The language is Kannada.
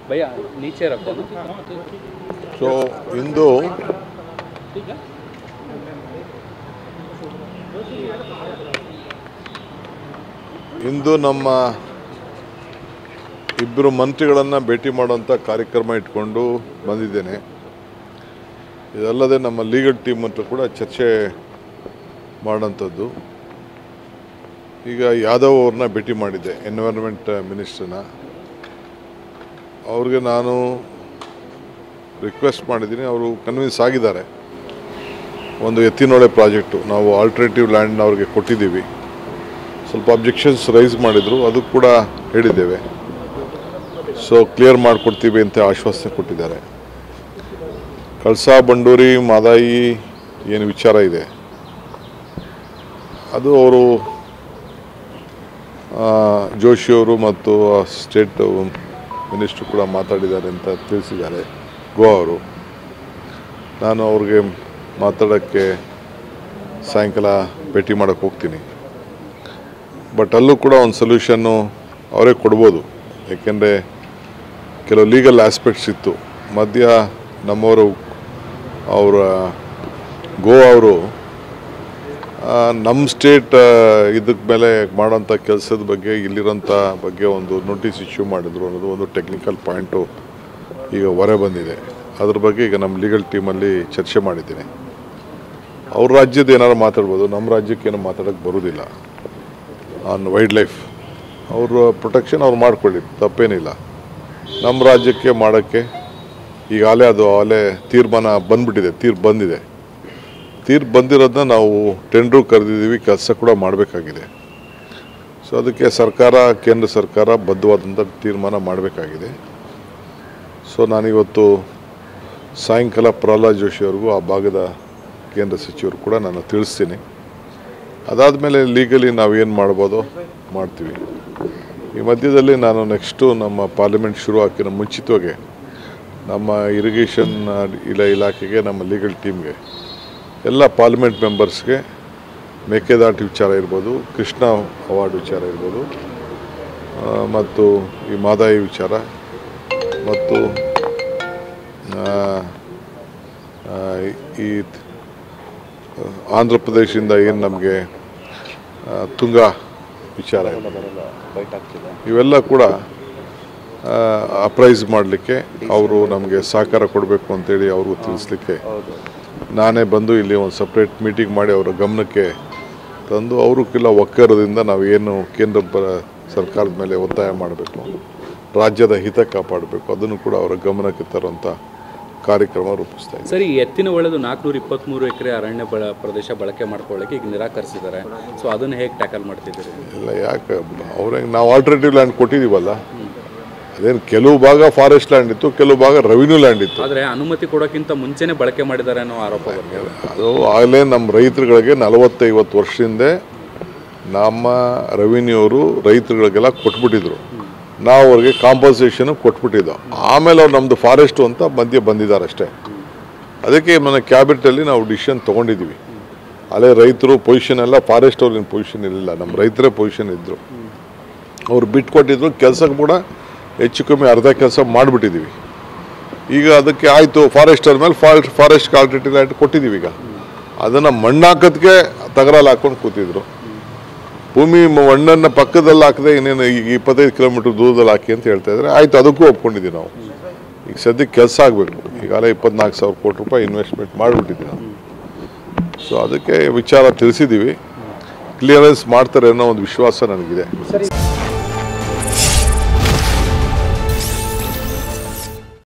भैया नीचे रखो ना। ಸೊ ಇಂದು ನಮ್ಮ ಇಬ್ಬರು ಮಂತ್ರಿಗಳನ್ನು ಭೇಟಿ ಮಾಡುವಂಥ ಕಾರ್ಯಕ್ರಮ ಇಟ್ಕೊಂಡು ಬಂದಿದ್ದೇನೆ. ಇದಲ್ಲದೆ ನಮ್ಮ ಲೀಗಲ್ ಟೀಮ್ ಅಂತ ಕೂಡ ಚರ್ಚೆ ಮಾಡೋಂಥದ್ದು. ಈಗ ಯಾದವ್ ಅವ್ರನ್ನ ಭೇಟಿ ಮಾಡಿದ್ದೆ, ಎನ್ವೈರನ್ಮೆಂಟ್ ಮಿನಿಸ್ಟ್ರನ್ನ. ಅವ್ರಿಗೆ ನಾನು ರಿಕ್ವೆಸ್ಟ್ ಮಾಡಿದ್ದೀನಿ, ಅವರು ಕನ್ವಿನ್ಸ್ ಆಗಿದ್ದಾರೆ. ಒಂದು ಎತ್ತಿನೊಳೆ ಪ್ರಾಜೆಕ್ಟು ನಾವು ಆಲ್ಟರ್ನೇಟಿವ್ ಲ್ಯಾಂಡ್ನ ಅವ್ರಿಗೆ ಕೊಟ್ಟಿದ್ದೀವಿ. ಸ್ವಲ್ಪ ಅಬ್ಜೆಕ್ಷನ್ಸ್ ರೈಸ್ ಮಾಡಿದರು, ಅದು ಕೂಡ ಹೇಳಿದ್ದೇವೆ. ಸೊ ಕ್ಲಿಯರ್ ಮಾಡಿಕೊಡ್ತೀವಿ ಅಂತ ಆಶ್ವಾಸನೆ ಕೊಟ್ಟಿದ್ದಾರೆ. ಕಳಸಾ ಬಂಡೂರಿ ಮಾದಾಯಿ ಏನು ವಿಚಾರ ಇದೆ ಅದು ಅವರು ಜೋಶಿಯವರು ಮತ್ತು ಸ್ಟೇಟ್ ಮಿನಿಸ್ಟ್ರು ಕೂಡ ಮಾತಾಡಿದ್ದಾರೆ ಅಂತ ತಿಳಿಸಿದ್ದಾರೆ ಗೋವಾ ಅವರು. ನಾನು ಅವ್ರಿಗೆ ಮಾತಾಡೋಕ್ಕೆ ಸಾಯಂಕಾಲ ಭೇಟಿ ಮಾಡೋಕ್ಕೆ ಹೋಗ್ತೀನಿ. ಬಟ್ ಅಲ್ಲೂ ಕೂಡ ಒಂದು ಸೊಲ್ಯೂಷನ್ನು ಅವರೇ ಕೊಡ್ಬೋದು. ಏಕೆಂದರೆ ಕೆಲವು ಲೀಗಲ್ ಆಸ್ಪೆಕ್ಟ್ಸ್ ಇತ್ತು. ಮಧ್ಯ ನಮ್ಮವರು ಅವರ ಗೋವಾ ಅವರು ನಮ್ಮ ಸ್ಟೇಟ್ ಇದಕ್ಕೆ ಮೇಲೆ ಮಾಡೋಂಥ ಕೆಲಸದ ಬಗ್ಗೆ ಇಲ್ಲಿರೋಂಥ ಬಗ್ಗೆ ಒಂದು ನೋಟಿಸ್ ಇಶ್ಯೂ ಮಾಡಿದ್ರು ಅನ್ನೋದು ಒಂದು ಟೆಕ್ನಿಕಲ್ ಪಾಯಿಂಟು ಈಗ ಹೊರ ಬಂದಿದೆ. ಅದ್ರ ಬಗ್ಗೆ ಈಗ ನಮ್ಮ ಲೀಗಲ್ ಟೀಮಲ್ಲಿ ಚರ್ಚೆ ಮಾಡಿದ್ದೀನಿ. ಅವ್ರ ರಾಜ್ಯದ ಏನಾರು ಮಾತಾಡ್ಬೋದು, ನಮ್ಮ ರಾಜ್ಯಕ್ಕೆ ಏನೋ ಮಾತಾಡೋಕ್ಕೆ ಬರೋದಿಲ್ಲ. ಆನ್ ವೈಲ್ಡ್ ಲೈಫ್ ಅವ್ರ ಪ್ರೊಟೆಕ್ಷನ್ ಅವ್ರು ಮಾಡ್ಕೊಳ್ಳಿ, ತಪ್ಪೇನಿಲ್ಲ. ನಮ್ಮ ರಾಜ್ಯಕ್ಕೆ ಮಾಡೋಕ್ಕೆ ಈಗಾಗಲೇ ಅಲ್ಲೇ ತೀರ್ಮಾನ ಬಂದ್ಬಿಟ್ಟಿದೆ, ತೀರ್ಪು ಬಂದಿರೋದನ್ನ ನಾವು ಟೆಂಡ್ರು ಕರೆದಿದ್ದೀವಿ, ಕೆಲಸ ಕೂಡ ಮಾಡಬೇಕಾಗಿದೆ. ಸೊ ಅದಕ್ಕೆ ಕೇಂದ್ರ ಸರ್ಕಾರ ಬದ್ಧವಾದಂಥ ತೀರ್ಮಾನ ಮಾಡಬೇಕಾಗಿದೆ. ಸೊ ನಾನಿವತ್ತು ಸಾಯಂಕಾಲ ಪ್ರಹ್ಲಾದ್ ಜೋಶಿ ಅವ್ರಿಗೂ ಆ ಭಾಗದ ಕೇಂದ್ರ ಸಚಿವರು ಕೂಡ ನಾನು ತಿಳಿಸ್ತೀನಿ. ಅದಾದಮೇಲೆ ಲೀಗಲಿ ನಾವೇನು ಮಾಡ್ಬೋದೋ ಮಾಡ್ತೀವಿ. ಈ ಮಧ್ಯದಲ್ಲಿ ನಾನು ನೆಕ್ಸ್ಟು ನಮ್ಮ ಪಾರ್ಲಿಮೆಂಟ್ ಶುರು ಹಾಕಿನ ಮುಂಚಿತವಾಗಿ ನಮ್ಮ ಇರಿಗೇಷನ್ ಇಲಾಖೆಗೆ, ನಮ್ಮ ಲೀಗಲ್ ಟೀಮ್ಗೆ, ಎಲ್ಲ ಪಾರ್ಲಿಮೆಂಟ್ ಮೆಂಬರ್ಸ್ಗೆ ಮೇಕೆದಾಟು ವಿಚಾರ ಇರ್ಬೋದು, ಕೃಷ್ಣ ಅವಾರ್ಡ್ ವಿಚಾರ ಇರ್ಬೋದು, ಮತ್ತು ಈ ಮಾದಾಯಿ ವಿಚಾರ, ಮತ್ತು ಈ ಆಂಧ್ರ ಪ್ರದೇಶದಿಂದ ಏನು ನಮಗೆ ತುಂಗಾ ವಿಚಾರ ಇವೆಲ್ಲ ಕೂಡ ಅಪ್ರೈಸ್ ಮಾಡಲಿಕ್ಕೆ ಅವರು ನಮಗೆ ಸಹಕಾರ ಕೊಡಬೇಕು ಅಂತೇಳಿ ಅವ್ರಿಗೂ ತಿಳಿಸ್ಲಿಕ್ಕೆ ನಾನೇ ಬಂದು ಇಲ್ಲಿ ಒಂದು ಸಪ್ರೇಟ್ ಮೀಟಿಂಗ್ ಮಾಡಿ ಅವರ ಗಮನಕ್ಕೆ ತಂದು ಅವ್ರಿಗೆಲ್ಲ ಒಕ್ಕರದಿಂದ ನಾವು ಏನು ಕೇಂದ್ರ ಸರ್ಕಾರದ ಮೇಲೆ ಒತ್ತಾಯ ಮಾಡಬೇಕು, ರಾಜ್ಯದ ಹಿತ ಕಾಪಾಡಬೇಕು, ಅದನ್ನು ಕೂಡ ಅವರ ಗಮನಕ್ಕೆ ತರುವಂಥ ಕಾರ್ಯಕ್ರಮ ರೂಪಿಸ್ತಾ ಇದ್ದೀವಿ. ಸರಿ, ಎತ್ತಿನ ಒಳ್ಳೆದು 423 ಎಕರೆ ಅರಣ್ಯ ಪ್ರದೇಶ ಬಳಕೆ ಮಾಡ್ಕೊಳ್ಳೋಕ್ಕೆ ಈಗ ನಿರಾಕರಿಸಿದ್ದಾರೆ. ಸೊ ಅದನ್ನು ಹೇಗೆ ಟ್ಯಾಕಲ್ ಮಾಡ್ತಿದ್ದೀರಿ? ಇಲ್ಲ, ಯಾಕೆ ಅವ್ರಿಗೆ ನಾವು ಆಲ್ಟರ್ನೇಟಿವ್ ಲ್ಯಾಂಡ್ ಕೊಟ್ಟಿದ್ದೀವಲ್ಲ, ಅದೇನು ಕೆಲವು ಭಾಗ ಫಾರೆಸ್ಟ್ ಲ್ಯಾಂಡ್ ಇತ್ತು, ಕೆಲವು ಭಾಗ ರೆವಿನ್ಯೂ ಲ್ಯಾಂಡ್ ಇತ್ತು. ಆದರೆ ಅನುಮತಿ ಕೊಡೋಕ್ಕಿಂತ ಮುಂಚೆನೇ ಬಳಕೆ ಮಾಡಿದ್ದಾರೆ ಅನ್ನೋ ಆರೋಪ ಬಂದಿದೆ. ಅದು ಆಗಲೇ ನಮ್ಮ ರೈತರುಗಳಿಗೆ 40-50 ವರ್ಷದಿಂದ ನಮ್ಮ ರೆವಿನ್ಯೂ ಅವರು ರೈತರುಗಳಿಗೆಲ್ಲ ಕೊಟ್ಬಿಟ್ಟಿದ್ರು. ನಾವು ಅವ್ರಿಗೆ ಕಾಂಪನ್ಸೇಷನ್ ಕೊಟ್ಬಿಟ್ಟಿದ್ದೋ. ಆಮೇಲೆ ಅವ್ರು ನಮ್ಮದು ಫಾರೆಸ್ಟು ಅಂತ ಮಧ್ಯೆ ಬಂದಿದ್ದಾರೆ ಅಷ್ಟೇ. ಅದಕ್ಕೆ ನನ್ನ ಕ್ಯಾಬಿನೆಟಲ್ಲಿ ನಾವು ಡಿಸಿಷನ್ ತೊಗೊಂಡಿದ್ದೀವಿ. ಅಲ್ಲೇ ರೈತರು ಪೊಸಿಷನ್ ಎಲ್ಲ ಫಾರೆಸ್ಟ್ ಅವ್ರಿನ ಪೊಸಿಷನ್ ಇರಲಿಲ್ಲ, ನಮ್ಮ ರೈತರೇ ಪೊಸಿಷನ್ ಇದ್ದರು. ಅವ್ರು ಬಿಟ್ಕೊಟ್ಟಿದ್ರು. ಕೆಲಸಕ್ಕೆ ಕೂಡ ಹೆಚ್ಚು ಕಮ್ಮಿ ಅರ್ಧ ಕೆಲಸ ಮಾಡಿಬಿಟ್ಟಿದ್ದೀವಿ. ಈಗ ಅದಕ್ಕೆ ಆಯಿತು, ಫಾರೆಸ್ಟ್ ಮೇಲೆ ಫಾರೆಸ್ಟ್ ಆಲ್ಟರ್ನೇಟಿವ್ ಲ್ಯಾಂಡ್ ಕೊಟ್ಟಿದ್ದೀವಿ. ಈಗ ಅದನ್ನು ಮಣ್ಣಾಕೋದಕ್ಕೆ ತಗರಲ್ಲಿ ಹಾಕ್ಕೊಂಡು ಕೂತಿದ್ರು. ಭೂಮಿ ಮಣ್ಣನ್ನು ಪಕ್ಕದಲ್ಲಿ ಹಾಕದೆ ಇನ್ನೇನು ಈಗ 25 ಕಿಲೋಮೀಟ್ರ್ ದೂರದಲ್ಲಿ ಹಾಕಿ ಅಂತ ಹೇಳ್ತಾ ಇದ್ದಾರೆ. ಆಯಿತು, ಅದಕ್ಕೂ ಒಪ್ಕೊಂಡಿದ್ದೀವಿ ನಾವು. ಈಗ ಸದ್ಯಕ್ಕೆ ಕೆಲಸ ಆಗಬೇಕು. ಈಗಾಗಲೇ 24,000 ಕೋಟಿ ರೂಪಾಯಿ ಇನ್ವೆಸ್ಟ್ಮೆಂಟ್ ಮಾಡಿಬಿಟ್ಟಿದ್ದೀವಿ ನಾವು. ಸೊ ಅದಕ್ಕೆ ವಿಚಾರ ತಿಳಿಸಿದ್ದೀವಿ. ಕ್ಲಿಯರೆನ್ಸ್ ಮಾಡ್ತಾರೆ ಅನ್ನೋ ಒಂದು ವಿಶ್ವಾಸ ನನಗಿದೆ.